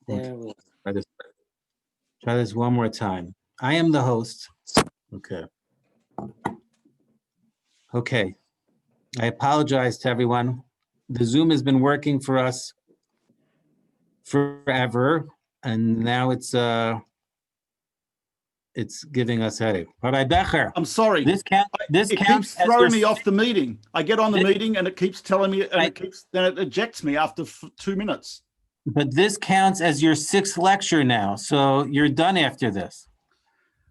There we go. Try this one more time. I am the host. Okay. Okay. I apologize to everyone. The Zoom has been working for us forever, and now it's giving us headache. Rabbi Becher. I'm sorry. This It counts keeps as throwing your me off the meeting. I get on the This- meeting and it keeps telling me, and then it ejects me after 2 minutes. But this counts as your 6th lecture now, so you're done after this.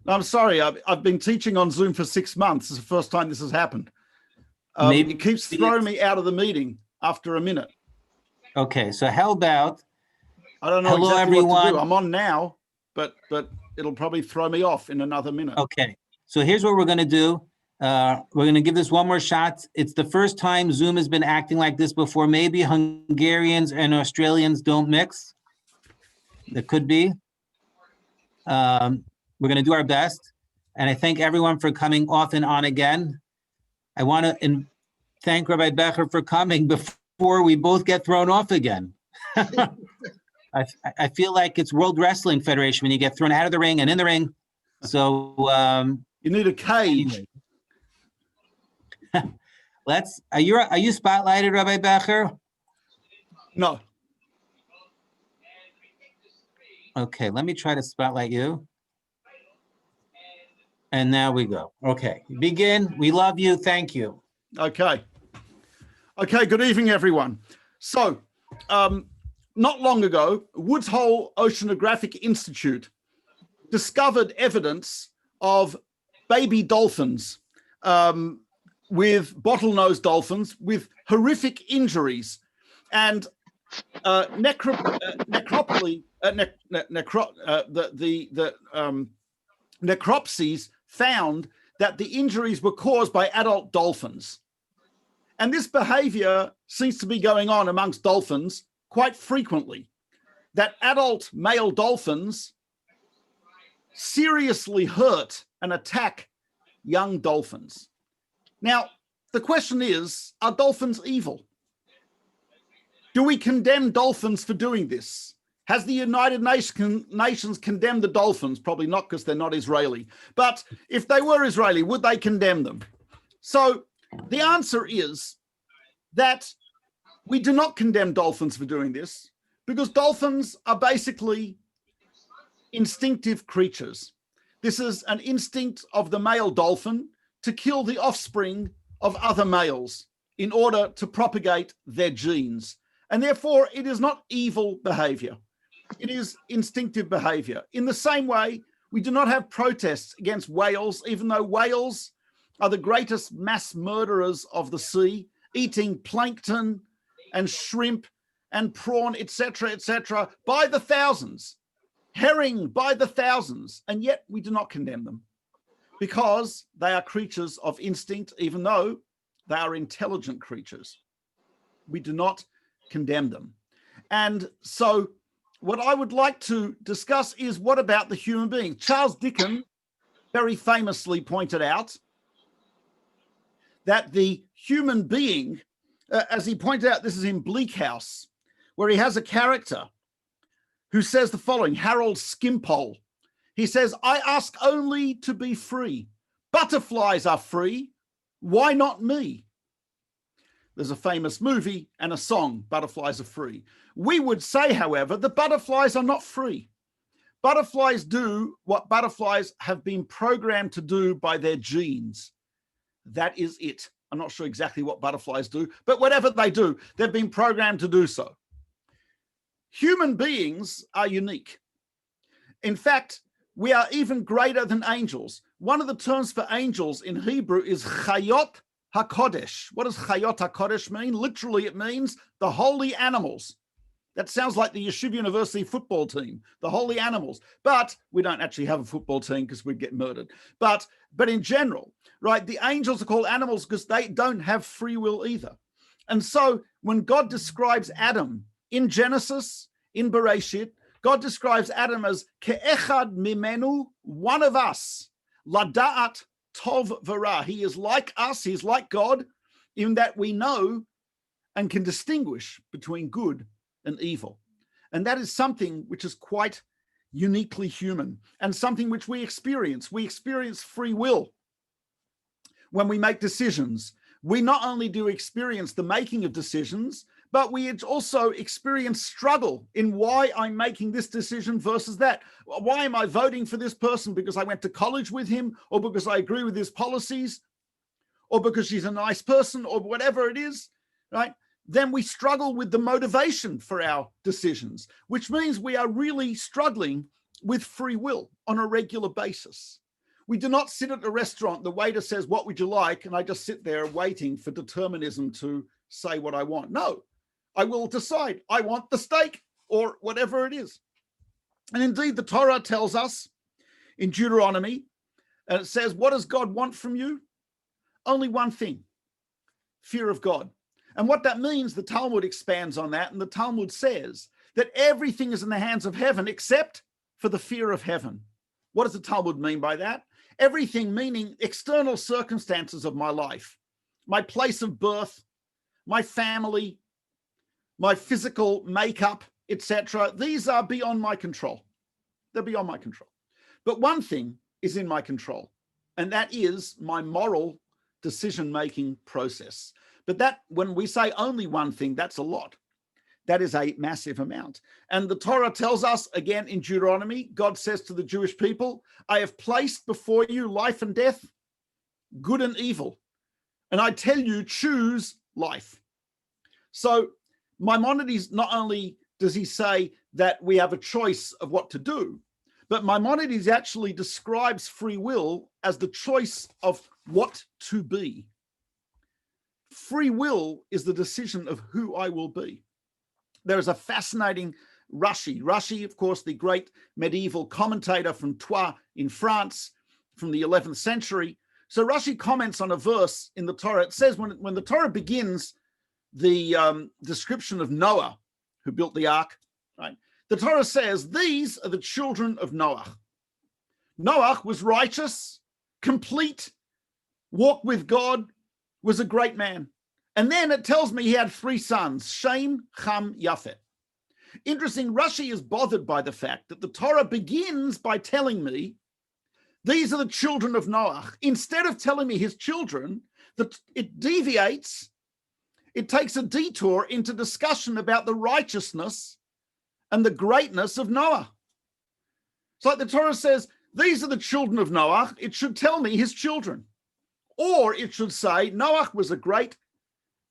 No, I'm sorry. I've been teaching on Zoom for 6 months. It's the first time this has happened. Maybe It keeps throwing me out of the meeting after a minute. Okay, so how about I don't know Hello, exactly what to everyone. do. I'm on now, but it'll probably throw me off in another minute. Okay, so here's what we're going to do. We're going to give this one more shot. It's the first time Zoom has been acting like this before. Maybe Hungarians and Australians don't mix. It could be. We're going to do our best. And I thank everyone for coming off and on again. I want to thank Rabbi Becher for coming before we both get thrown off again. I feel like it's World Wrestling Federation when you get thrown out of the ring and in the ring. So You need a cage. anyway. Are you spotlighted, Rabbi Becher? No. Okay, let me try to spotlight you. And now we go. Okay, begin. We love you. Thank you. Okay. Okay, good evening, everyone. So, not long ago, Woods Hole Oceanographic Institute discovered evidence of baby dolphins, with bottlenose dolphins with horrific injuries and necropsies found that the injuries were caused by adult dolphins. And this behavior seems to be going on amongst dolphins quite frequently, that adult male dolphins seriously hurt and attack young dolphins. Now, the question is, are dolphins evil? Do we condemn dolphins for doing this? Has the United Nations condemned the dolphins? Probably not, because they're not Israeli. But if they were Israeli, would they condemn them? So the answer is that we do not condemn dolphins for doing this, because dolphins are basically instinctive creatures. This is an instinct of the male dolphin to kill the offspring of other males in order to propagate their genes. And therefore, it is not evil behavior. It is instinctive behavior. In the same way, we do not have protests against whales, even though whales are the greatest mass murderers of the sea, eating plankton and shrimp and prawn, etc., by the thousands, herring by the thousands, and yet we do not condemn them because they are creatures of instinct, even though they are intelligent creatures. We do not condemn them. And so what I would like to discuss is, what about the human being? Charles Dickens very famously pointed out that the human being, as he pointed out, this is in Bleak House, where he has a character who says the following, Harold Skimpole. He says, "I ask only to be free. Butterflies are free. Why not me?" There's a famous movie and a song, Butterflies Are Free. We would say, however, that butterflies are not free. Butterflies do what butterflies have been programmed to do by their genes. That is it. I'm not sure exactly what butterflies do, but whatever they do, they've been programmed to do so. Human beings are unique. In fact, we are even greater than angels. One of the terms for angels in Hebrew is chayot HaKodesh. What does Chayot HaKodesh mean? Literally, it means the holy animals. That sounds like the Yeshiva University football team, the holy animals. But we don't actually have a football team because we'd get murdered. But in general, right, the angels are called animals because they don't have free will either. And so when God describes Adam in Genesis, in Bereshit, God describes Adam as ke'echad mimenu, one of us, lada'at tov v'ra. He is like us, he's like God, in that we know and can distinguish between good and evil. And that is something which is quite uniquely human and something which we experience. We experience free will when we make decisions. We not only do experience the making of decisions, but we also experience struggle in why I'm making this decision versus that. Why am I voting for this person? Because I went to college with him, or because I agree with his policies, or because she's a nice person, or whatever it is, right? Then we struggle with the motivation for our decisions, which means we are really struggling with free will on a regular basis. We do not sit at a restaurant, the waiter says, "What would you like?" And I just sit there waiting for determinism to say what I want. No, I will decide. I want the steak or whatever it is. And indeed, the Torah tells us in Deuteronomy, and it says, what does God want from you? Only one thing: fear of God. And what that means, the Talmud expands on that, and the Talmud says that everything is in the hands of heaven except for the fear of heaven. What does the Talmud mean by that? Everything meaning external circumstances of my life, my place of birth, my family, my physical makeup, etc. These are beyond my control. They're beyond my control. But one thing is in my control, and that is my moral decision-making process. But that, when we say only one thing, that's a lot. That is a massive amount. And the Torah tells us, again in Deuteronomy, God says to the Jewish people, I have placed before you life and death, good and evil. And I tell you, choose life. So Maimonides, not only does he say that we have a choice of what to do, but Maimonides actually describes free will as the choice of what to be. Free will is the decision of who I will be. There is a fascinating Rashi, of course, the great medieval commentator from Troyes in France from the 11th century. So Rashi comments on a verse in the Torah. It says when the Torah begins the description of Noah, who built the ark, right? The Torah says, these are the children of Noah. Noah was righteous, complete, walked with God, was a great man. And then it tells me he had 3 sons, Shem, Ham, Yafet. Interesting, Rashi is bothered by the fact that the Torah begins by telling me, these are the children of Noah. Instead of telling me his children, that it deviates, it takes a detour into discussion about the righteousness and the greatness of Noah. It's like the Torah says, these are the children of Noah. It should tell me his children. Or it should say, Noah was a great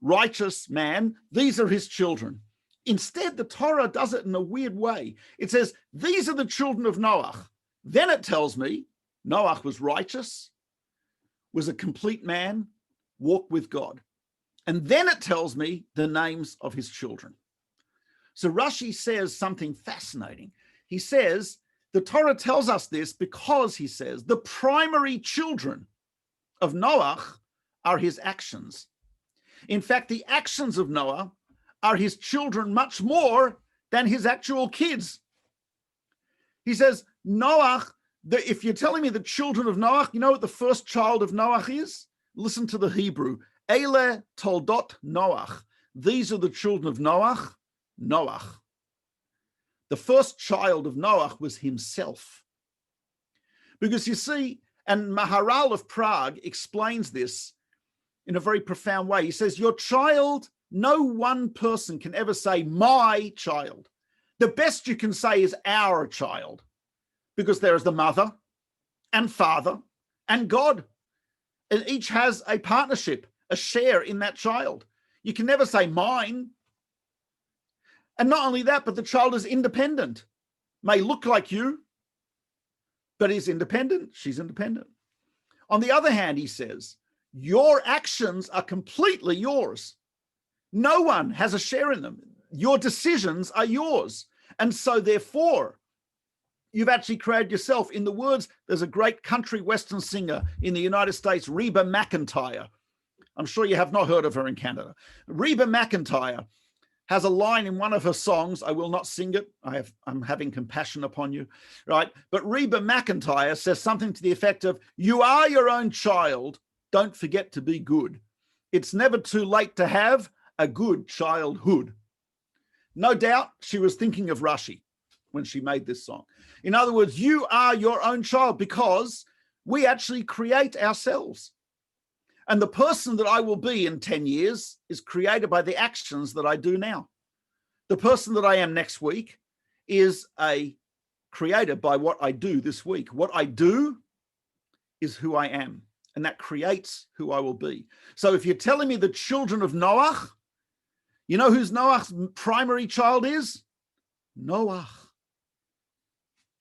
righteous man. These are his children. Instead, the Torah does it in a weird way. It says, these are the children of Noah. Then it tells me Noah was righteous, was a complete man, walked with God. And then it tells me the names of his children. So Rashi says something fascinating. He says, the Torah tells us this because, he says, the primary children of Noah are his actions. In fact, the actions of Noah are his children much more than his actual kids. He says, Noah, if you're telling me the children of Noah, you know what the first child of Noah is? Listen to the Hebrew. Ele toldot Noach. These are the children of Noach. Noach. The first child of Noach was himself. Because you see, and Maharal of Prague explains this in a very profound way. He says, your child, no one person can ever say, my child. The best you can say is our child, because there is the mother and father and God. And each has a partnership, a share in that child. You can never say mine. And not only that, but the child is independent, may look like you, but is independent. She's independent. On the other hand, he says, your actions are completely yours. No one has a share in them. Your decisions are yours. And so therefore, you've actually created yourself. In the words, there's a great country western singer in the United States, Reba McEntire. I'm sure you have not heard of her in Canada. Reba McEntire has a line in one of her songs. I will not sing it. I'm having compassion upon you, right? But Reba McEntire says something to the effect of, you are your own child. Don't forget to be good. It's never too late to have a good childhood. No doubt she was thinking of Rashi when she made this song. In other words, you are your own child because we actually create ourselves. And the person that I will be in 10 years is created by the actions that I do now. The person that I am next week is created by what I do this week. What I do is who I am, and that creates who I will be. So if you're telling me the children of Noah, you know who's Noah's primary child is? Noah.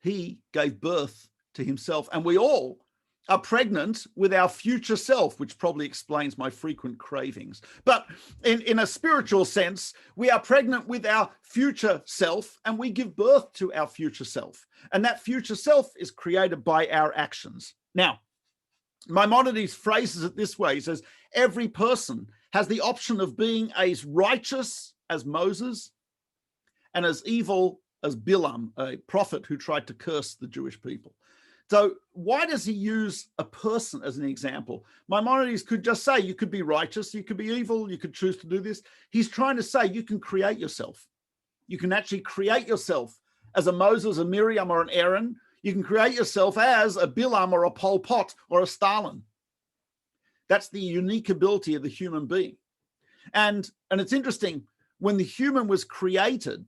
He gave birth to himself, and we all are pregnant with our future self, which probably explains my frequent cravings. But in a spiritual sense, we are pregnant with our future self, and we give birth to our future self. And that future self is created by our actions. Now, Maimonides phrases it this way. He says, every person has the option of being as righteous as Moses and as evil as Bilam, a prophet who tried to curse the Jewish people. So why does he use a person as an example? Maimonides could just say, you could be righteous, you could be evil, you could choose to do this. He's trying to say you can create yourself. You can actually create yourself as a Moses, a Miriam, or an Aaron. You can create yourself as a Bilam or a Pol Pot or a Stalin. That's the unique ability of the human being. And it's interesting, when the human was created,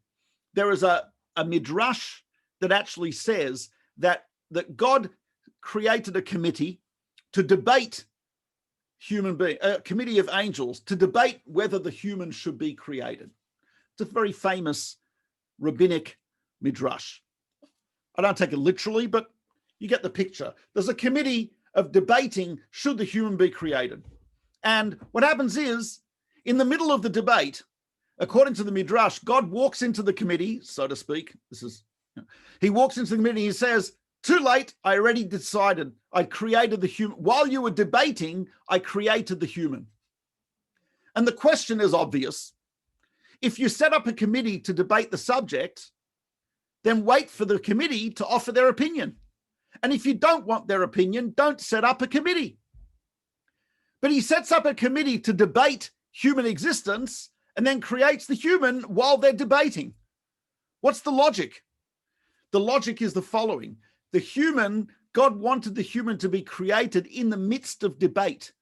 there is a midrash that actually says that God created a committee to debate a committee of angels to debate whether the human should be created. It's a very famous rabbinic midrash. I don't take it literally, but you get the picture. There's a committee of debating, should the human be created? And what happens is, in the middle of the debate, according to the midrash, God walks into the committee, so to speak. He walks into the committee and he says, too late, I already decided. I created the human. While you were debating, I created the human. And the question is obvious. If you set up a committee to debate the subject, then wait for the committee to offer their opinion. And if you don't want their opinion, don't set up a committee. But he sets up a committee to debate human existence and then creates the human while they're debating. What's the logic? The logic is the following. God wanted the human to be created in the midst of debate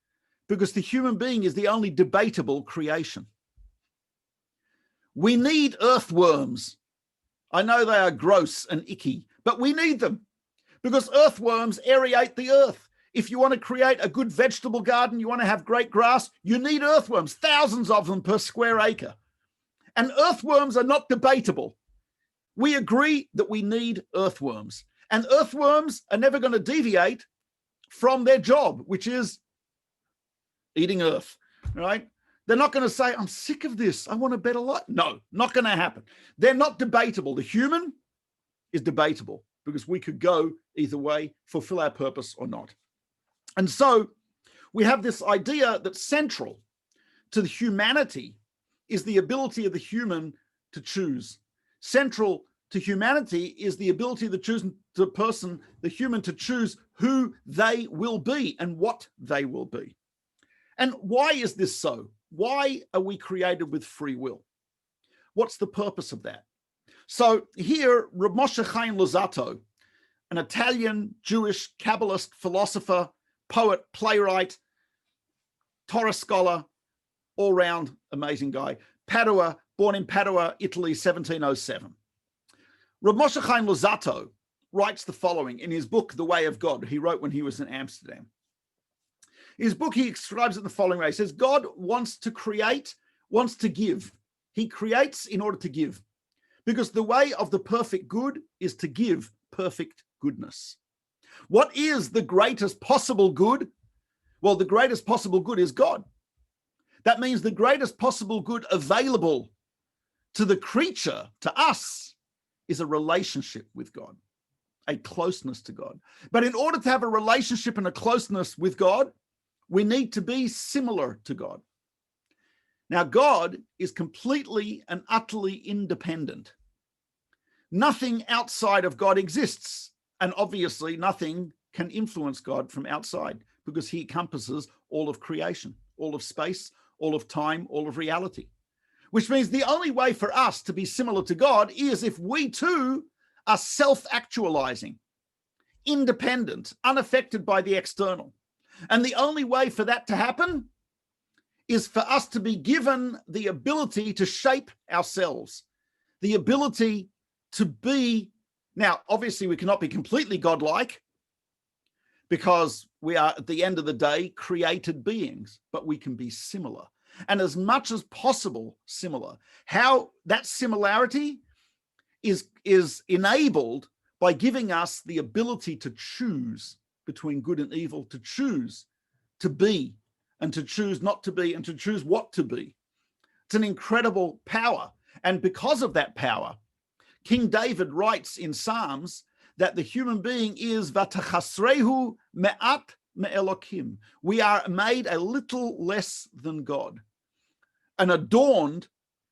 because the human being is the only debatable creation. We need earthworms. I know they are gross and icky, but we need them because earthworms aerate the earth. If you want to create a good vegetable garden, you want to have great grass, you need earthworms, thousands of them per square acre. And earthworms are not debatable. We agree that we need earthworms. And earthworms are never going to deviate from their job, which is eating earth, right? They're not going to say, I'm sick of this. I want a better life. No, not going to happen. They're not debatable. The human is debatable because we could go either way, fulfill our purpose or not. And so we have this idea that central to the humanity is the ability of the human to choose. Central to humanity is the ability of the human to choose who they will be and what they will be. And why is this so? Why are we created with free will? What's the purpose of that? So here, Rabbi Mordechai Luzzatto, an Italian Jewish Kabbalist philosopher, poet, playwright, Torah scholar, all-round amazing guy, born in Padua, Italy, 1707. Rabbi Mordechai Luzzatto writes the following in his book, The Way of God, he wrote when he was in Amsterdam. In his book, he describes it in the following way. He says, God wants to create, wants to give. He creates in order to give, because the way of the perfect good is to give perfect goodness. What is the greatest possible good? Well, the greatest possible good is God. That means the greatest possible good available to the creature, to us, is a relationship with God, a closeness to God. But in order to have a relationship and a closeness with God, we need to be similar to God. Now, God is completely and utterly independent. Nothing outside of God exists. And obviously, nothing can influence God from outside because he encompasses all of creation, all of space, all of time, all of reality. which means the only way for us to be similar to God is if we too are self-actualizing, independent, unaffected by the external. And the only way for that to happen is for us to be given the ability to shape ourselves, the ability to be. Now, obviously, we cannot be completely godlike because we are, at the end of the day, created beings, but we can be similar. And as much as possible, similar. How that similarity is enabled by giving us the ability to choose between good and evil, to choose to be and to choose not to be and to choose what to be. It's an incredible power. And because of that power, King David writes in Psalms that the human being is vatachasrehu me'at me'elokim. We are made a little less than God and adorned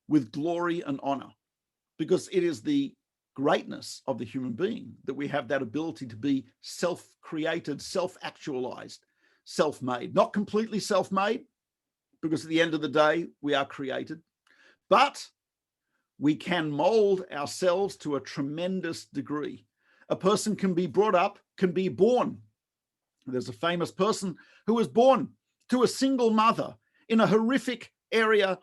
with glory and honor, because it is the greatness of the human being that we have that ability to be self-created, self-actualized, self-made. Not completely self-made, because at the end of the day, we are created, but we can mold ourselves to a tremendous degree. A person can be brought up, can be born. There's a famous person who was born to a single mother in a horrific area,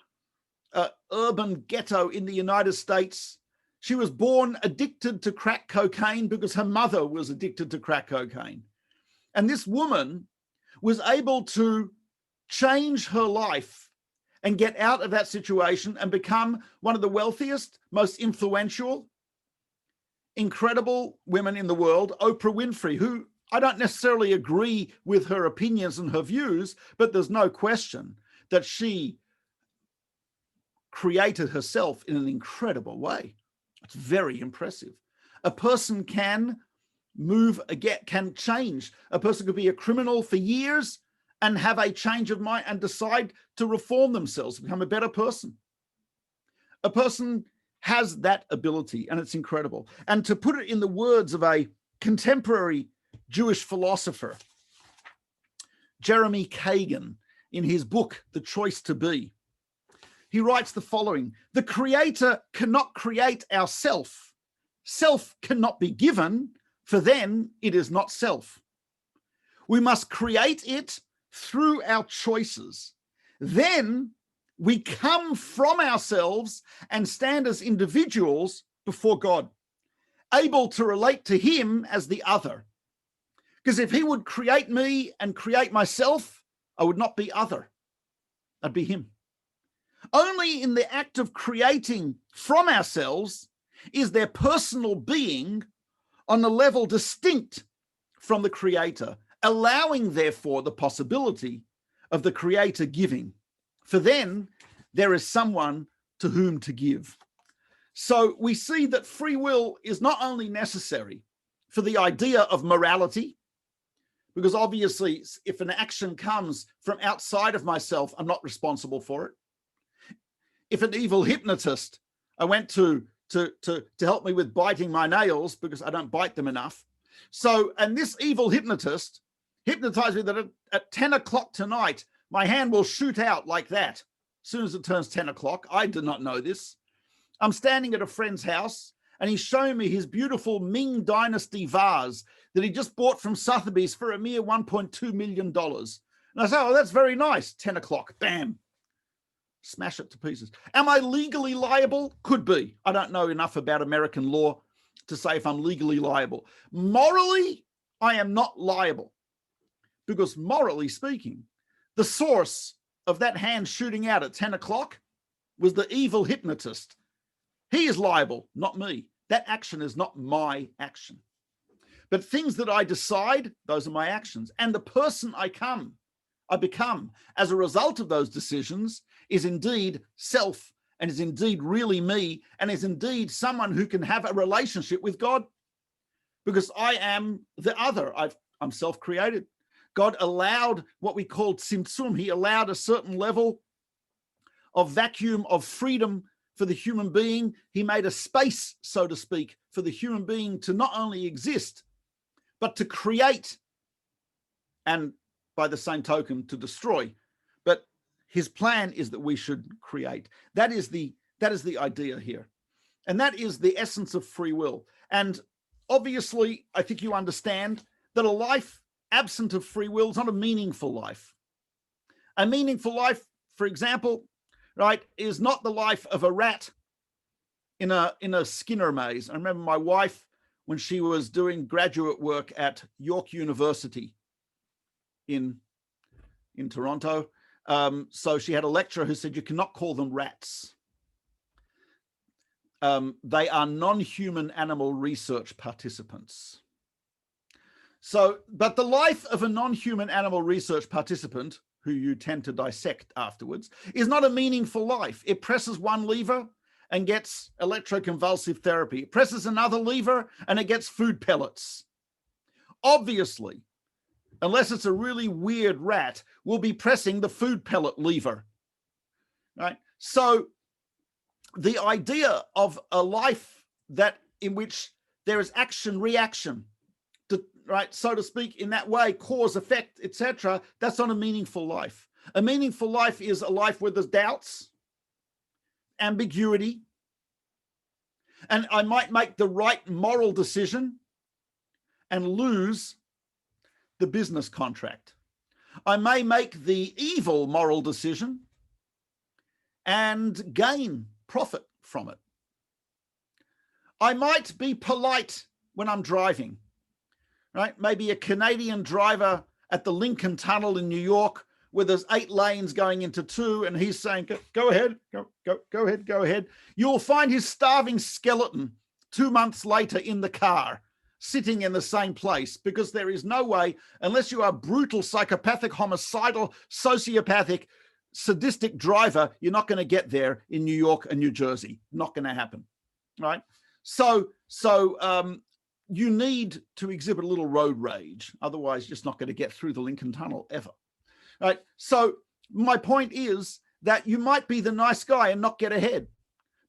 urban ghetto in the United States. She was born addicted to crack cocaine because her mother was addicted to crack cocaine. And this woman was able to change her life and get out of that situation and become one of the wealthiest, most influential, incredible women in the world, Oprah Winfrey, who I don't necessarily agree with her opinions and her views, but there's no question that she created herself in an incredible way. It's very impressive. A person can move again, can change. A person could be a criminal for years and have a change of mind and decide to reform themselves, become a better person. A person has that ability, and it's incredible. And to put it in the words of a contemporary Jewish philosopher, Jeremy Kagan, in his book, The Choice to Be, he writes the following: the Creator cannot create our self. Self cannot be given, for then it is not self. We must create it through our choices. Then we come from ourselves and stand as individuals before God, able to relate to him as the other. Because if he would create me and create myself, I would not be other. I'd be him. Only in the act of creating from ourselves is there personal being on a level distinct from the Creator, allowing, therefore, the possibility of the Creator giving. For then there is someone to whom to give. So we see that free will is not only necessary for the idea of morality, because obviously if an action comes from outside of myself, I'm not responsible for it. If an evil hypnotist I went to help me with biting my nails because I don't bite them enough. So, and this evil hypnotist hypnotized me that at 10 o'clock tonight, my hand will shoot out like that. As soon as it turns 10 o'clock, I did not know this. I'm standing at a friend's house and he's showing me his beautiful Ming Dynasty vase that he just bought from Sotheby's for a mere $1.2 million. And I say, oh, that's very nice. 10 o'clock, bam. Smash it to pieces. Am I legally liable? Could be. I don't know enough about American law to say if I'm legally liable. Morally, I am not liable, because morally speaking, the source of that hand shooting out at 10 o'clock was the evil hypnotist. He is liable, not me. That action is not my action. But things that I decide, those are my actions. And the person I become as a result of those decisions is indeed self, and is indeed really me, and is indeed someone who can have a relationship with God, because I am the other. I'm self-created. God allowed what we called tzimtzum. He allowed a certain level of vacuum of freedom for the human being. He made a space, so to speak, for the human being to not only exist, but to create, and by the same token, to destroy. But His plan is that we should create. That is the idea here. And that is the essence of free will. And obviously, I think you understand that a life absent of free will is not a meaningful life. A meaningful life, for example, right, is not the life of a rat in a Skinner maze. I remember my wife, when she was doing graduate work at York University in Toronto. So she had a lecturer who said, you cannot call them rats. They are non-human animal research participants. So, but the life of a non-human animal research participant, who you tend to dissect afterwards, is not a meaningful life. It presses one lever and gets electroconvulsive therapy. It presses another lever and it gets food pellets. Obviously, unless it's a really weird rat, we'll be pressing the food pellet lever, right? So the idea of a life that in which there is action, reaction, right, so to speak, in that way, cause, effect, etc., that's not a meaningful life. A meaningful life is a life where there's doubts, ambiguity, and I might make the right moral decision and lose the business contract. I may make the evil moral decision and gain profit from it. I might be polite when I'm driving, right? Maybe a Canadian driver at the Lincoln Tunnel in New York where there's 8 lanes going into 2 and he's saying, go ahead, go ahead. You'll find his starving skeleton 2 months later in the car, sitting in the same place, because there is no way, unless you are brutal, psychopathic, homicidal, sociopathic, sadistic driver, you're not going to get there in New York and New Jersey. Not going to happen, right? So you need to exhibit a little road rage. Otherwise, you're just not going to get through the Lincoln Tunnel ever, right? So my point is that you might be the nice guy and not get ahead,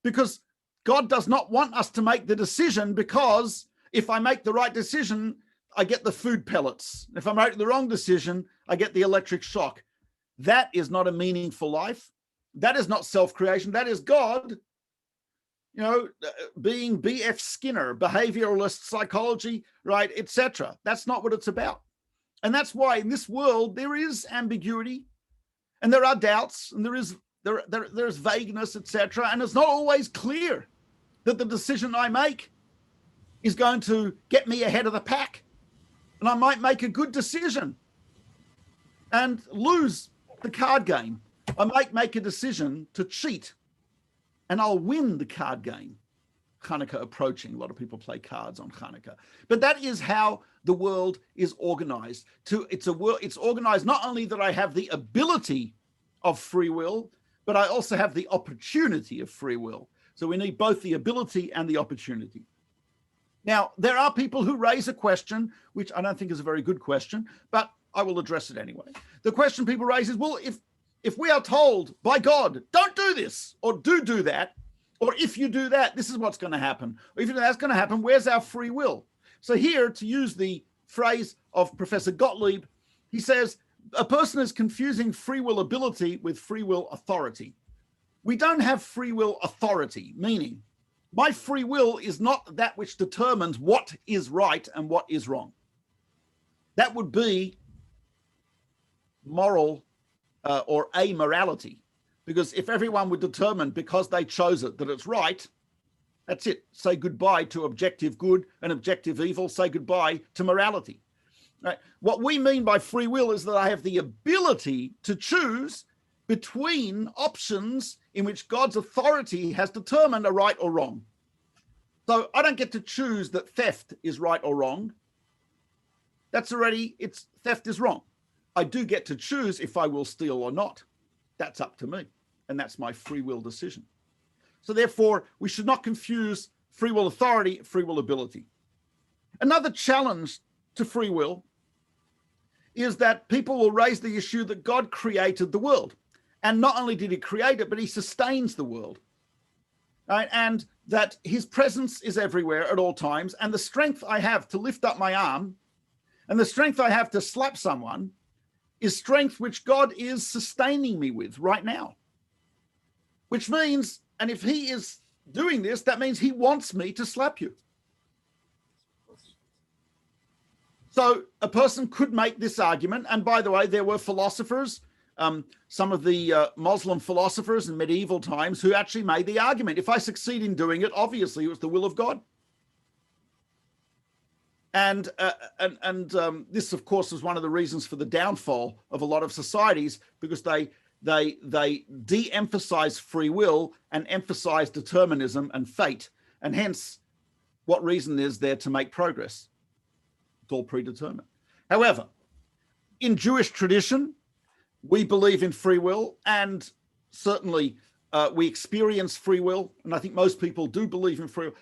because God does not want us to make the decision, because if I make the right decision, I get the food pellets. If I make the wrong decision, I get the electric shock. That is not a meaningful life. That is not self-creation. That is God, being B.F. Skinner, behavioralist psychology, right, etc. That's not what it's about. And that's why in this world there is ambiguity, and there are doubts, and there's vagueness, etc. And it's not always clear that the decision I make is going to get me ahead of the pack. And I might make a good decision and lose the card game. I might make a decision to cheat and I'll win the card game. Hanukkah approaching. A lot of people play cards on Hanukkah. But that is how the world is organized. It's organized not only that I have the ability of free will, but I also have the opportunity of free will. So we need both the ability and the opportunity. Now, there are people who raise a question, which I don't think is a very good question, but I will address it anyway. The question people raise is, well, if we are told by God, don't do this, or do that, or if you do that, this is what's going to happen, or if that's going to happen, where's our free will? So here, to use the phrase of Professor Gottlieb, he says, a person is confusing free will ability with free will authority. We don't have free will authority, meaning my free will is not that which determines what is right and what is wrong. That would be moral or amorality, because if everyone would determine because they chose it that it's right, that's it. Say goodbye to objective good and objective evil. Say goodbye to morality. Right? What we mean by free will is that I have the ability to choose between options in which God's authority has determined are right or wrong. So I don't get to choose that theft is right or wrong. Theft is wrong. I do get to choose if I will steal or not. That's up to me. And that's my free will decision. So therefore, we should not confuse free will authority, free will ability. Another challenge to free will is that people will raise the issue that God created the world. And not only did he create it, but he sustains the world. Right? And that his presence is everywhere at all times. And the strength I have to lift up my arm and the strength I have to slap someone is strength which God is sustaining me with right now. Which means, and if he is doing this, that means he wants me to slap you. So a person could make this argument. And by the way, there were philosophers, some of the Muslim philosophers in medieval times who actually made the argument. If I succeed in doing it, obviously it was the will of God. And this, of course, is one of the reasons for the downfall of a lot of societies, because they de-emphasize free will and emphasize determinism and fate. And hence, what reason is there to make progress? It's all predetermined. However, in Jewish tradition, we believe in free will, and certainly we experience free will. And I think most people do believe in free will.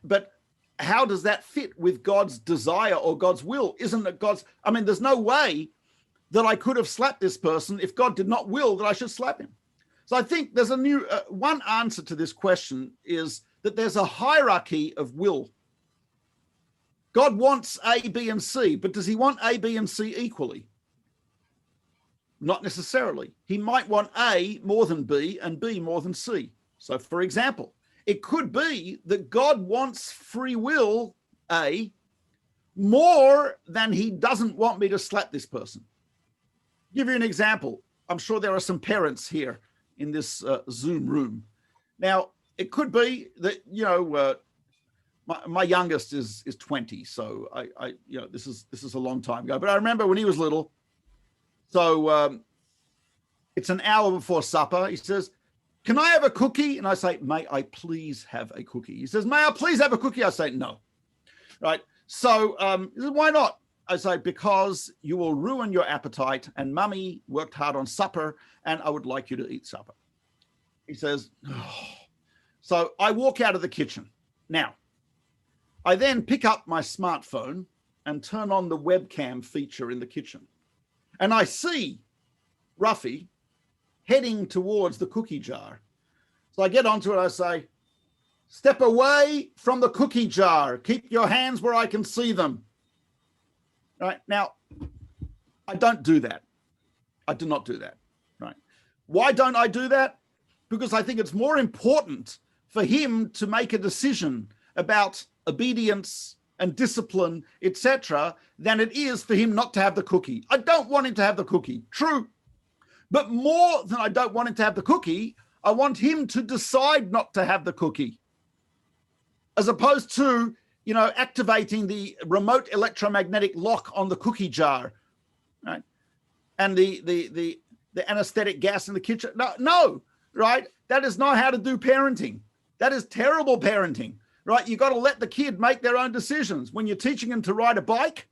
But how does that fit with God's desire or God's will? Isn't it God's? I mean, there's no way that I could have slapped this person if God did not will that I should slap him. So I think there's a new one answer to this question is that there's a hierarchy of will. God wants A, B, and C, but does he want A, B, and C equally? Not necessarily. He might want A more than B and B more than C. So for example, it could be that God wants free will A more than he doesn't want me to slap this person. Give you an example. I'm sure there are some parents here in this Zoom room. Now, it could be that, my youngest is 20, so I this is a long time ago. But I remember when he was little. So it's an hour before supper. He says, "Can I have a cookie?" And I say, "May I please have a cookie?" He says, "May I please have a cookie?" I say, "No." Right. So he says, "Why not?" I say, "Because you will ruin your appetite, and Mummy worked hard on supper, and I would like you to eat supper." He says, "Oh." So I walk out of the kitchen. Now, I then pick up my smartphone and turn on the webcam feature in the kitchen. And I see Ruffy heading towards the cookie jar. So I get onto it. I say, "Step away from the cookie jar. Keep your hands where I can see them." Right. Now, I don't do that. I do not do that. Right. Why don't I do that? Because I think it's more important for him to make a decision about obedience and discipline, etc., than it is for him not to have the cookie. I don't want him to have the cookie. True. But more than I don't want him to have the cookie, I want him to decide not to have the cookie, as opposed to, activating the remote electromagnetic lock on the cookie jar, right? And the anesthetic gas in the kitchen. No, right? That is not how to do parenting. That is terrible parenting, right? You got to let the kid make their own decisions. When you're teaching them to ride a bike,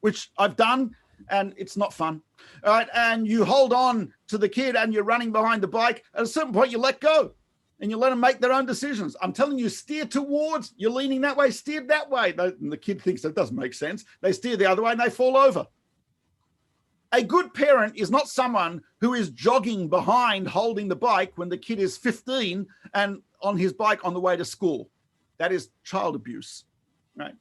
which I've done, and it's not fun, all right? And you hold on to the kid and you're running behind the bike. At a certain point, you let go and you let them make their own decisions. I'm telling you, steer towards, you're leaning that way, steer that way. And the kid thinks that doesn't make sense. They steer the other way and they fall over. A good parent is not someone who is jogging behind holding the bike when the kid is 15 and on his bike on the way to school. That is child abuse, right?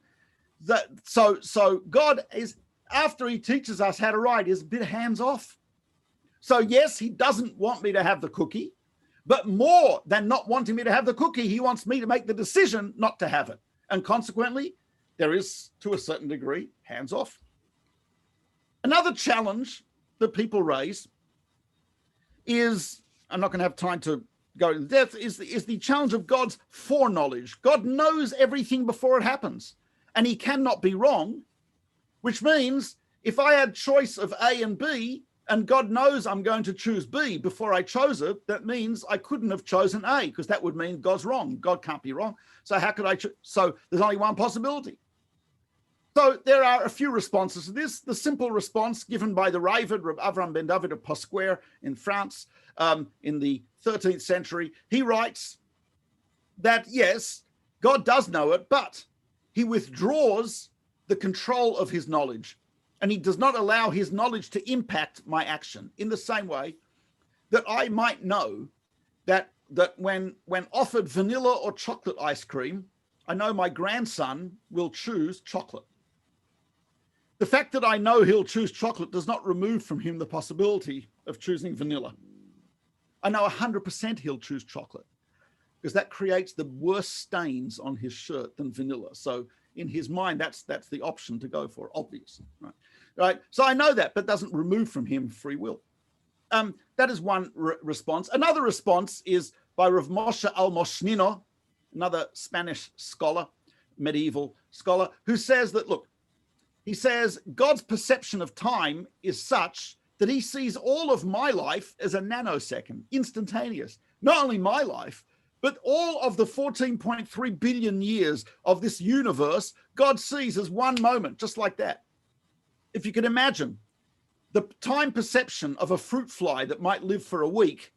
So God is, after he teaches us how to ride, is a bit hands off. So yes, he doesn't want me to have the cookie, but more than not wanting me to have the cookie, he wants me to make the decision not to have it. And consequently, there is, to a certain degree, hands off. Another challenge that people raise is, I'm not going to have time to go into depth, is the challenge of God's foreknowledge. God knows everything before it happens, and he cannot be wrong, which means if I had choice of A and B, and God knows I'm going to choose B before I chose it, that means I couldn't have chosen A, because that would mean God's wrong. God can't be wrong. So how could I choose? So there's only one possibility. So there are a few responses to this. The simple response given by the Ravid, Rabbi Avram ben David of Pasquare in France in the 13th century, he writes that, yes, God does know it, but he withdraws the control of his knowledge, and he does not allow his knowledge to impact my action, in the same way that I might know that when offered vanilla or chocolate ice cream, I know my grandson will choose chocolate. The fact that I know he'll choose chocolate does not remove from him the possibility of choosing vanilla. I know 100% he'll choose chocolate because that creates the worse stains on his shirt than vanilla. So in his mind, that's the option to go for, obviously, right? So I know that, but doesn't remove from him free will. That is one response. Another response is by Rav Moshe Almoshnino, another Spanish scholar, medieval scholar, who says that, look, he says God's perception of time is such that he sees all of my life as a nanosecond, instantaneous. Not only my life, but all of the 14.3 billion years of this universe, God sees as one moment, just like that. If you can imagine, the time perception of a fruit fly that might live for a week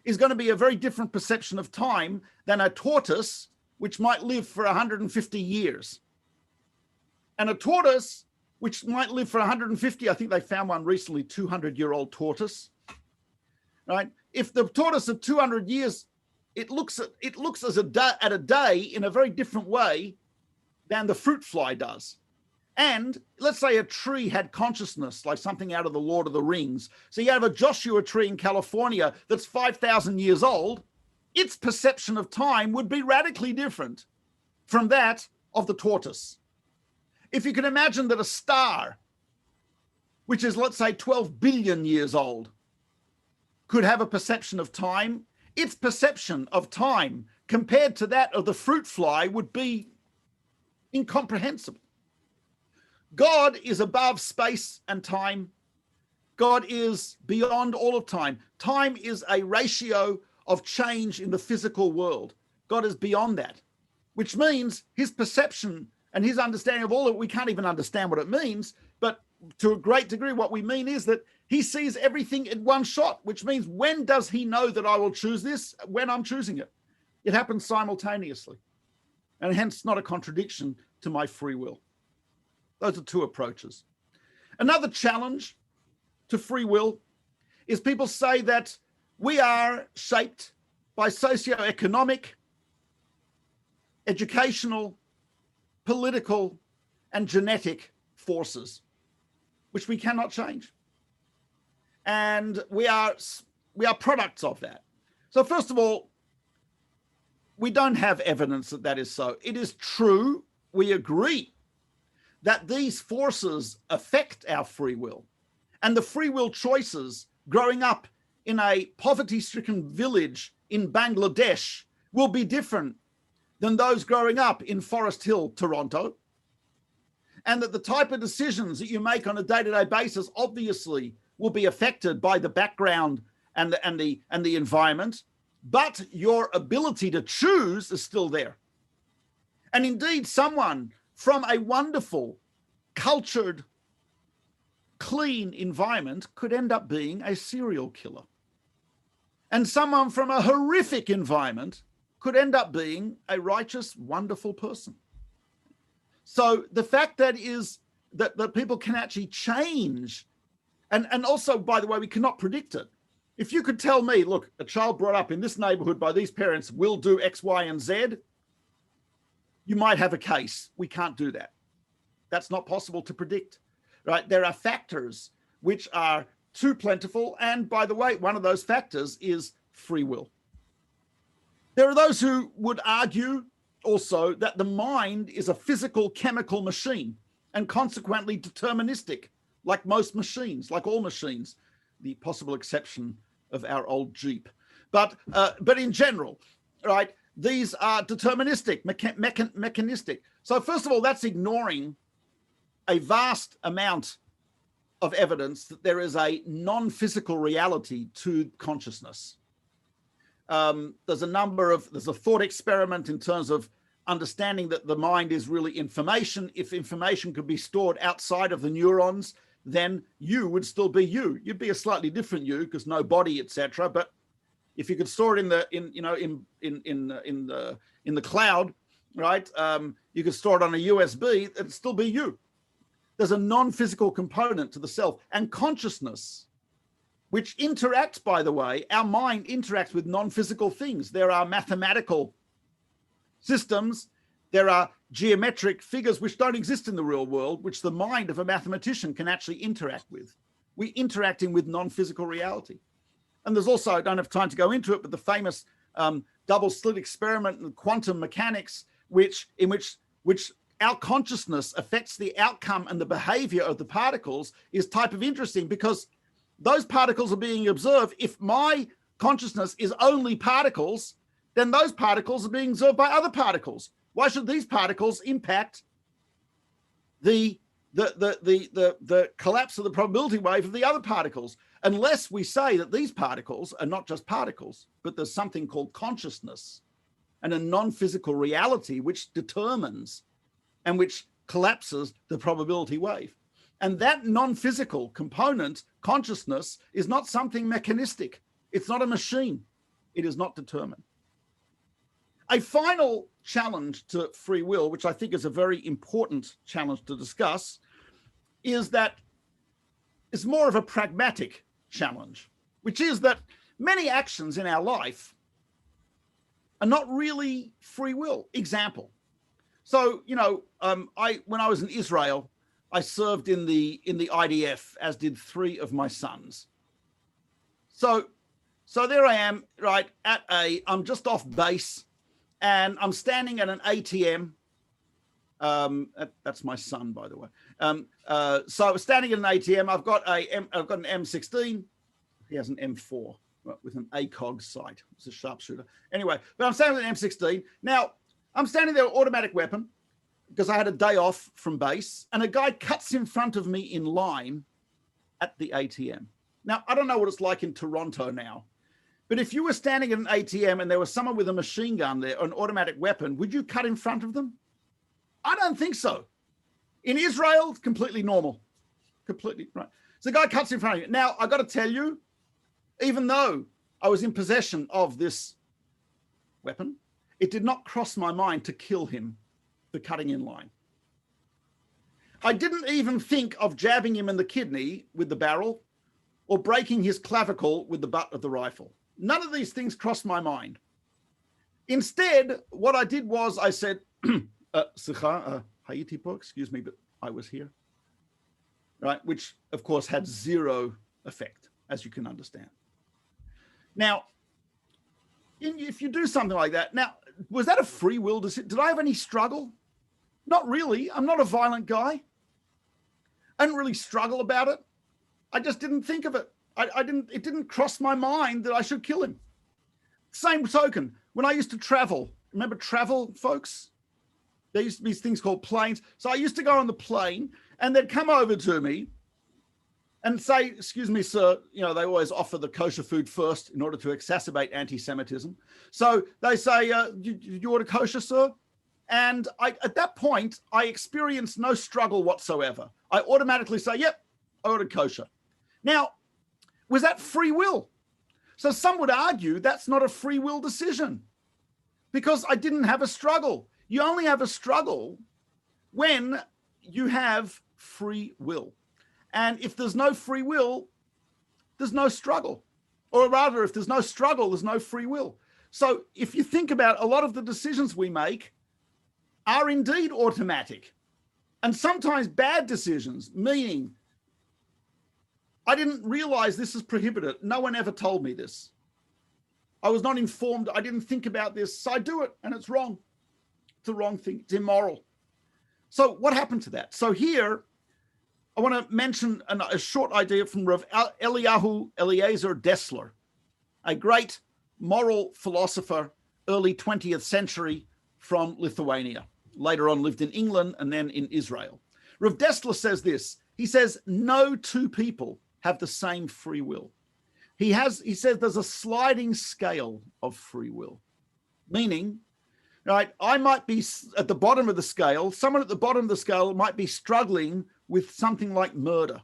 is going to be a very different perception of time than a tortoise, which might live for 150 years. And a tortoise, which might live for 150, I think they found one recently, 200-year-old tortoise, right? If the tortoise of 200 years, it looks as at a day in a very different way than the fruit fly does. And let's say a tree had consciousness, like something out of the Lord of the Rings. So you have a Joshua tree in California that's 5,000 years old. Its perception of time would be radically different from that of the tortoise. If you can imagine that a star, which is, let's say, 12 billion years old, could have a perception of time, its perception of time compared to that of the fruit fly would be incomprehensible. God is above space and time. God is beyond all of time. Time is a ratio of change in the physical world. God is beyond that, which means his perception and his understanding of all of it, we can't even understand what it means, but to a great degree, what we mean is that he sees everything in one shot, which means when does he know that I will choose this? When I'm choosing it. It happens simultaneously, and hence not a contradiction to my free will. Those are two approaches. Another challenge to free will is people say that we are shaped by socioeconomic, educational, political, and genetic forces, which we cannot change. And we are products of that. So first of all, we don't have evidence that that is so. It is true, we agree that these forces affect our free will, and the free will choices growing up in a poverty-stricken village in Bangladesh will be different than those growing up in Forest Hill, Toronto. And that the type of decisions that you make on a day-to-day basis obviously will be affected by the background and the environment, but your ability to choose is still there. And indeed, someone from a wonderful, cultured, clean environment could end up being a serial killer. And someone from a horrific environment could end up being a righteous, wonderful person. So the fact that people can actually change, and also, by the way, we cannot predict it. If you could tell me, look, a child brought up in this neighborhood by these parents will do X, Y, and Z, you might have a case. We can't do that. That's not possible to predict, right? There are factors which are too plentiful. And by the way, one of those factors is free will. There are those who would argue also that the mind is a physical chemical machine and consequently deterministic, like most machines, like all machines, the possible exception of our old Jeep. But in general, right, these are deterministic, mechanistic. So first of all, that's ignoring a vast amount of evidence that there is a non-physical reality to consciousness. There's a thought experiment in terms of understanding that the mind is really information. If information could be stored outside of the neurons, then you would still be you. You'd be a slightly different you because no body, etc. But if you could store it in the cloud, right? You could store it on a USB. It'd still be you. There's a non-physical component to the self, and consciousness, which interacts, by the way, our mind interacts with non-physical things. There are mathematical systems There are geometric figures which don't exist in the real world, which the mind of a mathematician can actually interact with. We're interacting with non-physical reality. And there's also, I don't have time to go into it, but the famous double slit experiment in quantum mechanics, in which our consciousness affects the outcome and the behavior of the particles, is type of interesting, because those particles are being observed. If my consciousness is only particles, then those particles are being observed by other particles. Why should these particles impact the collapse of the probability wave of the other particles? Unless we say that these particles are not just particles, but there's something called consciousness and a non-physical reality which determines and which collapses the probability wave. And that non-physical component, consciousness, is not something mechanistic. It's not a machine. It is not determined. A final challenge to free will, which I think is a very important challenge to discuss, is that it's more of a pragmatic challenge, which is that many actions in our life are not really free will. Example. So, when I was in Israel, I served in the IDF, as did 3 of my sons. So there I am, right, I'm just off base, and I'm standing at an ATM. That's my son, by the way. So I was standing at an ATM. I've got an M16. He has an M4 with an ACOG sight. It's a sharpshooter. Anyway, but I'm standing with an M16. Now, I'm standing there with an automatic weapon because I had a day off from base, and a guy cuts in front of me in line at the ATM. Now, I don't know what it's like in Toronto now, but if you were standing at an ATM and there was someone with a machine gun there or an automatic weapon, would you cut in front of them? I don't think so. In Israel, it's completely normal. Completely, right. So the guy cuts in front of you. Now, I got to tell you, even though I was in possession of this weapon, it did not cross my mind to kill him for cutting in line. I didn't even think of jabbing him in the kidney with the barrel or breaking his clavicle with the butt of the rifle. None of these things crossed my mind. Instead, what I did was I said, excuse me, but I was here, right? Which, of course, had zero effect, as you can understand. Now, if you do something like that, now, was that a free will decision? Did I have any struggle? Not really. I'm not a violent guy. I didn't really struggle about it. I just didn't think of it. It didn't cross my mind that I should kill him. Same token, when I used to travel, remember travel, folks? There used to be things called planes. So I used to go on the plane, and they'd come over to me and say, excuse me, sir, they always offer the kosher food first in order to exacerbate anti-Semitism. So they say, did you order kosher, sir? And at that point, I experienced no struggle whatsoever. I automatically say, yep, I ordered kosher. Now, was that free will? So some would argue that's not a free will decision because I didn't have a struggle. You only have a struggle when you have free will. And if there's no free will, there's no struggle. Or rather, if there's no struggle, there's no free will. So if you think about a lot of the decisions we make are indeed automatic and sometimes bad decisions, meaning I didn't realize this is prohibited. No one ever told me this. I was not informed. I didn't think about this. So I do it and it's wrong. It's the wrong thing. It's immoral. So what happened to that? So here, I want to mention a short idea from Rav Eliezer Dessler, a great moral philosopher, early 20th century from Lithuania. Later on lived in England and then in Israel. Rav Dessler says this. He says, no two people have the same free will. He says there's a sliding scale of free will, meaning, right, I might be at the bottom of the scale. Someone at the bottom of the scale might be struggling with something like murder.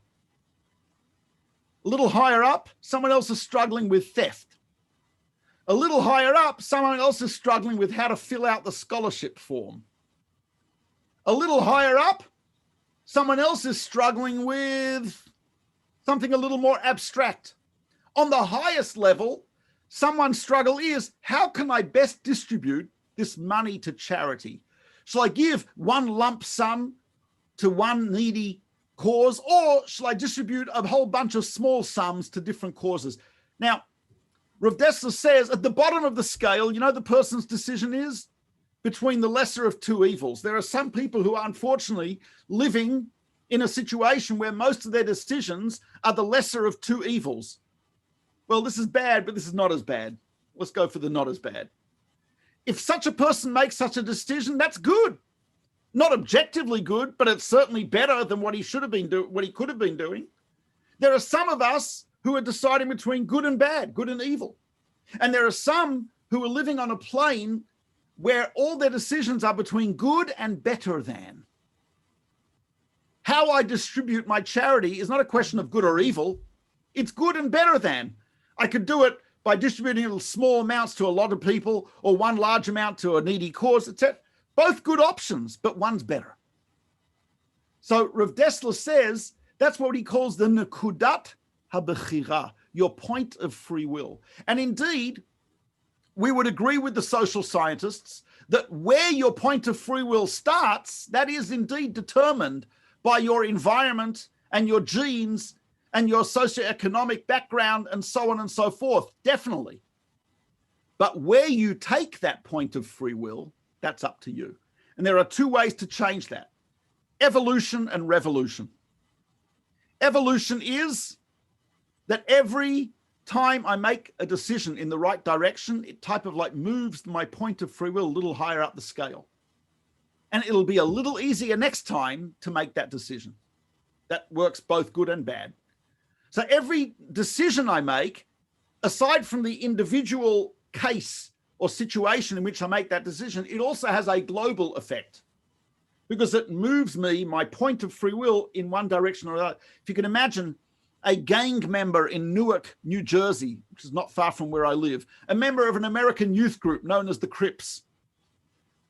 A little higher up, someone else is struggling with theft. A little higher up, someone else is struggling with how to fill out the scholarship form. A little higher up, someone else is struggling with something a little more abstract. On the highest level, someone's struggle is, how can I best distribute this money to charity? Shall I give one lump sum to one needy cause, or shall I distribute a whole bunch of small sums to different causes? Now, Rav Dessler says at the bottom of the scale, you know, the person's decision is between the lesser of two evils. There are some people who are unfortunately living in a situation where most of their decisions are the lesser of two evils. Well, this is bad, but this is not as bad. Let's go for the not as bad. If such a person makes such a decision, that's good. Not objectively good, but it's certainly better than what he should have been doing, what he could have been doing. There are some of us who are deciding between good and bad, good and evil. And there are some who are living on a plane where all their decisions are between good and better than. How I distribute my charity is not a question of good or evil. It's good and better than. I could do it by distributing small amounts to a lot of people or one large amount to a needy cause, etc. Both good options, but one's better. So Rav Dessler says that's what he calls the nekudat habechira, your point of free will. And indeed, we would agree with the social scientists that where your point of free will starts, that is indeed determined by your environment and your genes and your socioeconomic background and so on and so forth, definitely. But where you take that point of free will, that's up to you. And there are two ways to change that: evolution and revolution. Evolution is that every time I make a decision in the right direction, it type of like moves my point of free will a little higher up the scale. And it'll be a little easier next time to make that decision. That works both good and bad. So every decision I make, aside from the individual case or situation in which I make that decision, it also has a global effect because it moves me, my point of free will, in one direction or another. If you can imagine a gang member in Newark, New Jersey, which is not far from where I live, a member of an American youth group known as the Crips.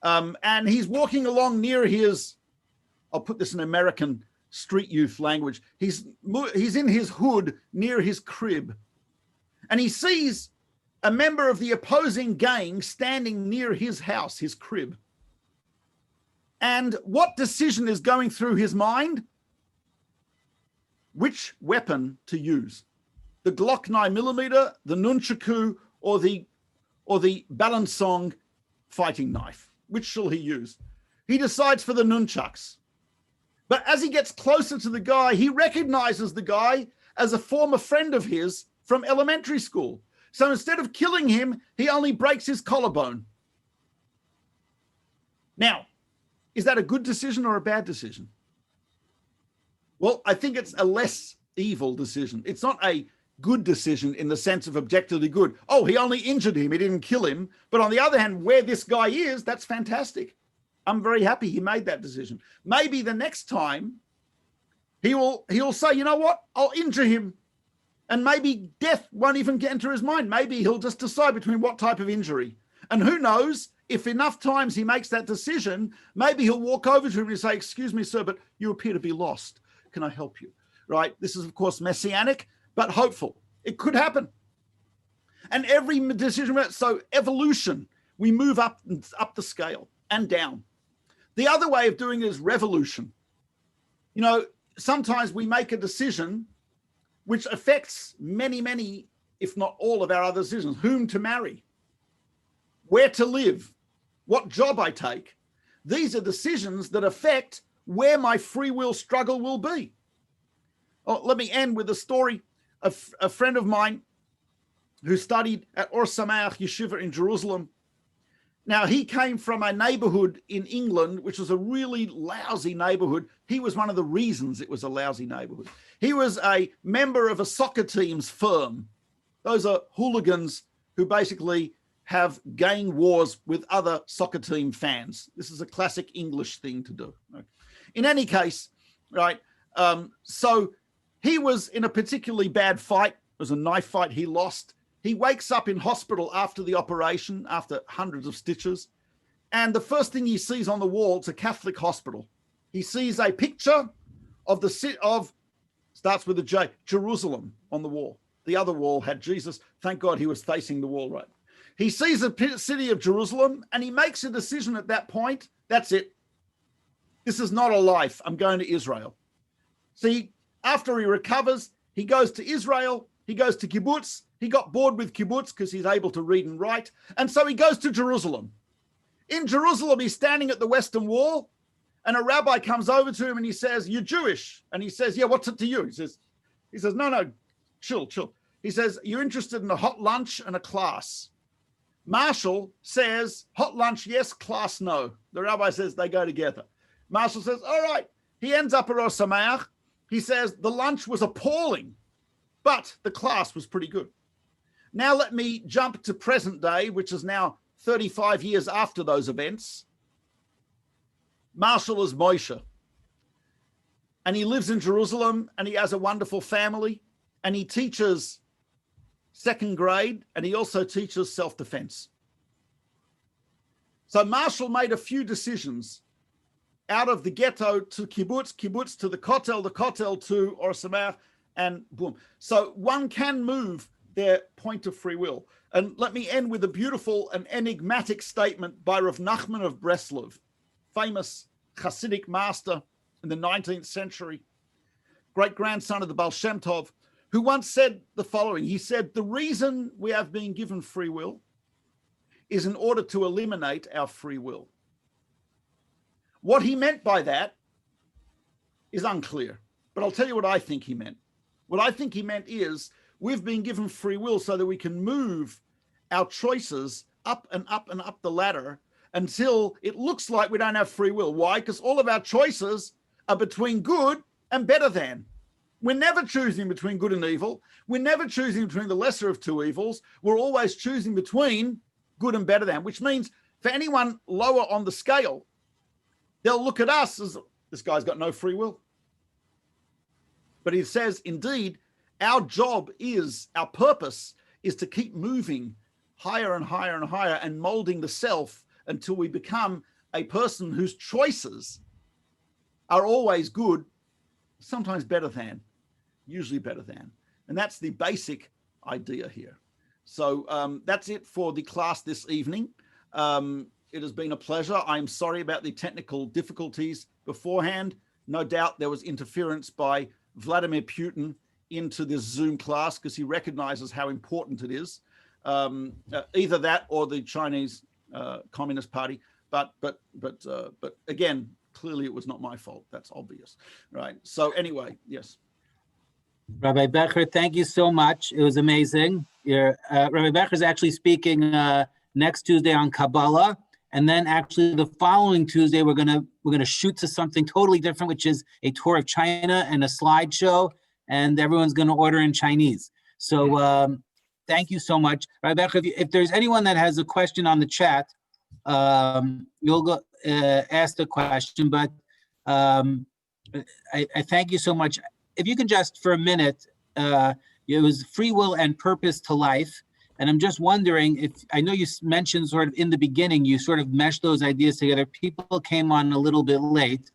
And he's walking along near his, I'll put this in American street youth language, he's in his hood near his crib, and he sees a member of the opposing gang standing near his house, his crib. And what decision is going through his mind? Which weapon to use? The Glock 9mm, the nunchaku, or the balancong fighting knife? Which shall he use? He decides for the nunchucks. But as he gets closer to the guy, he recognizes the guy as a former friend of his from elementary school. So instead of killing him, he only breaks his collarbone. Now, is that a good decision or a bad decision? Well, I think it's a less evil decision. It's not a good decision in the sense of objectively good. Oh, he only injured him, he didn't kill him. But on the other hand, where this guy is, that's fantastic. I'm very happy he made that decision. Maybe the next time he'll say, you know what, I'll injure him. And maybe death won't even get into his mind. Maybe he'll just decide between what type of injury. And who knows, if enough times he makes that decision, maybe he'll walk over to him and say, excuse me, sir, but you appear to be lost. Can I help you? Right? This is, of course, messianic, but hopeful. It could happen. And every decision, so evolution, we move up the scale and down. The other way of doing it is revolution. You know, sometimes we make a decision which affects many, many, if not all of our other decisions. Whom to marry, where to live, what job I take. These are decisions that affect where my free will struggle will be. Oh, let me end with a story of a friend of mine who studied at Or Sameach Yeshiva in Jerusalem. Now, he came from a neighborhood in England, which was a really lousy neighborhood. He was one of the reasons it was a lousy neighborhood. He was a member of a soccer team's firm. Those are hooligans who basically have gang wars with other soccer team fans. This is a classic English thing to do. In any case, right, so he was in a particularly bad fight. It was a knife fight. He lost. He wakes up in hospital after the operation, after hundreds of stitches. And the first thing he sees on the wall, it's a Catholic hospital. He sees a picture of starts with a J, Jerusalem on the wall. The other wall had Jesus. Thank God he was facing the wall right. He sees the city of Jerusalem and he makes a decision at that point That's it. This is not a life. I'm going to Israel. See, after he recovers, he goes to Israel. He goes to kibbutz. He got bored with kibbutz because he's able to read and write. And so he goes to Jerusalem. In Jerusalem, he's standing at the Western Wall, and a rabbi comes over to him and he says, "You're Jewish." And he says, "Yeah, what's it to you?" He says, no, chill. He says, "You're interested in a hot lunch and a class." Marshall says, "Hot lunch, yes, class, no." The rabbi says they go together. Marshall says, "All right." He ends up at Rosh Sameach. He says, "The lunch was appalling, but the class was pretty good." Now let me jump to present day, which is now 35 years after those events. Marshall is Moshe, and he lives in Jerusalem, and he has a wonderful family, and he teaches second grade, and he also teaches self-defense. So Marshall made a few decisions out of the ghetto to kibbutz, kibbutz to the kotel to Or Sameach, and boom. So one can move their point of free will. And let me end with a beautiful and enigmatic statement by Rav Nachman of Breslov, famous Hasidic master in the 19th century, great-grandson of the Baal Shem Tov, who once said the following. He said, "The reason we have been given free will is in order to eliminate our free will." What he meant by that is unclear, but I'll tell you what I think he meant. What I think he meant is we've been given free will so that we can move our choices up and up and up the ladder until it looks like we don't have free will. Why? Because all of our choices are between good and better than. We're never choosing between good and evil. We're never choosing between the lesser of two evils. We're always choosing between good and better than, which means for anyone lower on the scale, they'll look at us as, this guy's got no free will. But he says, indeed, our job is, our purpose is to keep moving higher and higher and higher and molding the self until we become a person whose choices are always good, sometimes better than, usually better than. And that's the basic idea here. So that's it for the class this evening. It has been a pleasure. I'm sorry about the technical difficulties beforehand. No doubt there was interference by Vladimir Putin into this Zoom class because he recognizes how important it is. Either that or the Chinese Communist Party. But again, clearly it was not my fault. That's obvious, right? So anyway, yes. Rabbi Becher, thank you so much. It was amazing. Rabbi Becher is actually speaking next Tuesday on Kabbalah, and then actually the following Tuesday we're gonna shoot to something totally different, which is a tour of China and a slideshow, and everyone's gonna order in Chinese. So thank you so much, Rabbi Becher. If there's anyone that has a question on the chat, you'll go ask the question. But I thank you so much. If you can just for a minute, it was free will and purpose to life. And I'm just wondering if, I know you mentioned sort of in the beginning, you sort of meshed those ideas together. People came on a little bit late,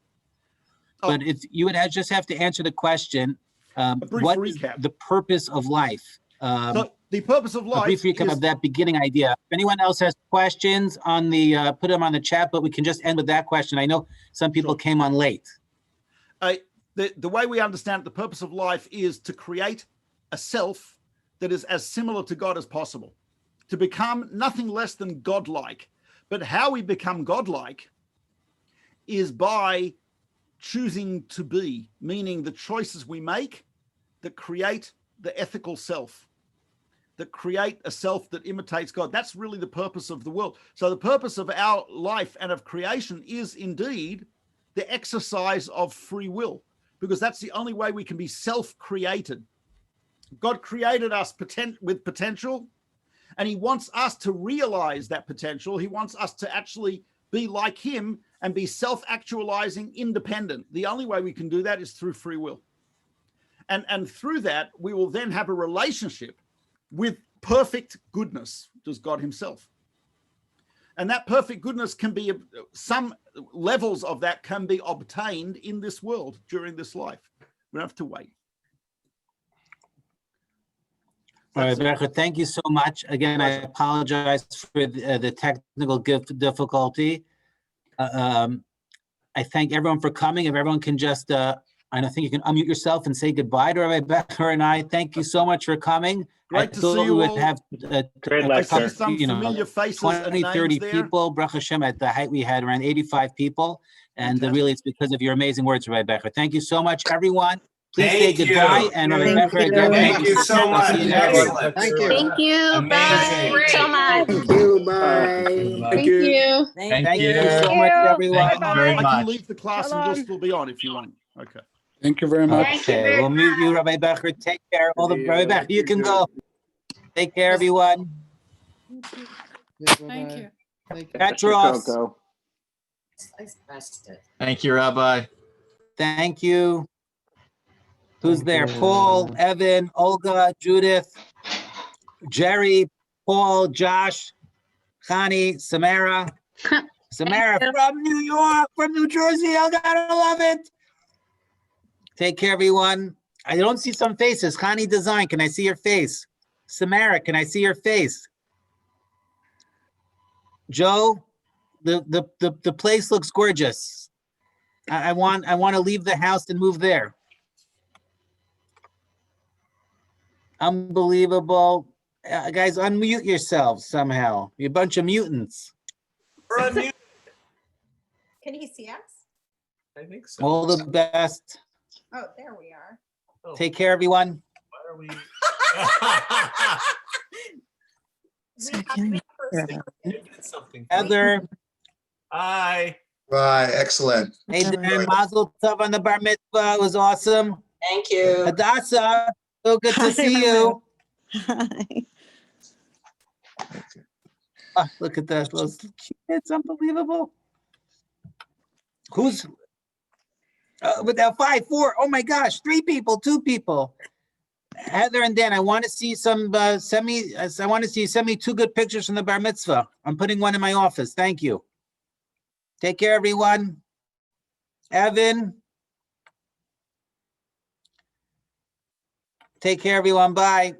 but if you would just have to answer the question, what is the purpose of life? So the purpose of life, a brief recap of that beginning idea. If anyone else has questions on the, put them on the chat, but we can just end with that question. I know some people came on late. The way we understand it, the purpose of life is to create a self that is as similar to God as possible, to become nothing less than godlike. But how we become godlike is by choosing to be, meaning the choices we make that create the ethical self, that create a self that imitates God. That's really the purpose of the world. So the purpose of our life and of creation is indeed the exercise of free will, because that's the only way we can be self-created. God created us with potential, and he wants us to realize that potential. He wants us to actually be like him and be self-actualizing, independent. The only way we can do that is through free will. And through that, we will then have a relationship with perfect goodness, which is God himself. And that perfect goodness can be, some levels of that can be obtained in this world during this life. We don't have to wait. All right, Becher, thank you so much. Again, I apologize for the technical difficulty. I thank everyone for coming. If everyone can just, I think you can unmute yourself and say goodbye to Rabbi Becher and I. Thank you so much for coming. Great to see you all. Have, Great I see lecture. some familiar faces 20, and 30 names there. people. Baruch Hashem, at the height we had around 85 people. And really, it's because of your amazing words, Rabbi Becher. Thank you so much, everyone. Please say Thank goodbye. you. And Rabbi Thank Becher, you. again, Thank you so I'll much. see you next week. Excellent. Thank you. Thank you. Amazing. Bye so much. Thank you. Bye. Thank you. Thank you so much, everyone. Thank you very I much. can leave the class and you'll still be on if you want. Okay. Thank you very much. Okay, we'll mute you, Rabbi Becher. Take care. All the Rabbi Becher, you can go. Take care, everyone. Thank you. Petros, Thank you, Rabbi. thank you. Who's there? Paul, Evan, Olga, Judith, Jerry, Paul, Josh, Khani, Samara. Samara from New York, from New Jersey. I gotta love it. Take care, everyone. I don't see some faces. Khani Design, can I see your face? Samara, can I see your face? Joe, the place looks gorgeous. I want to leave the house and move there. Unbelievable. Guys, unmute yourselves somehow. You're a bunch of mutants. Can he see us? I think so. All the best. Oh, there we are. Take care, everyone. Why are we? Heather. Hi. Right, excellent. Hey, Dan, Mazel Tov on the bar mitzvah. It was awesome. Thank you. Hadassah, so good to see you. Oh, look at that. Those kids, unbelievable. Who's with that 5, 4? Oh my gosh, 3 people, 2 people. Heather and Dan, I want to see some send me 2 good pictures from the bar mitzvah. I'm putting one in my office. Thank you. Take care, everyone. Evan. Take care, everyone. Bye.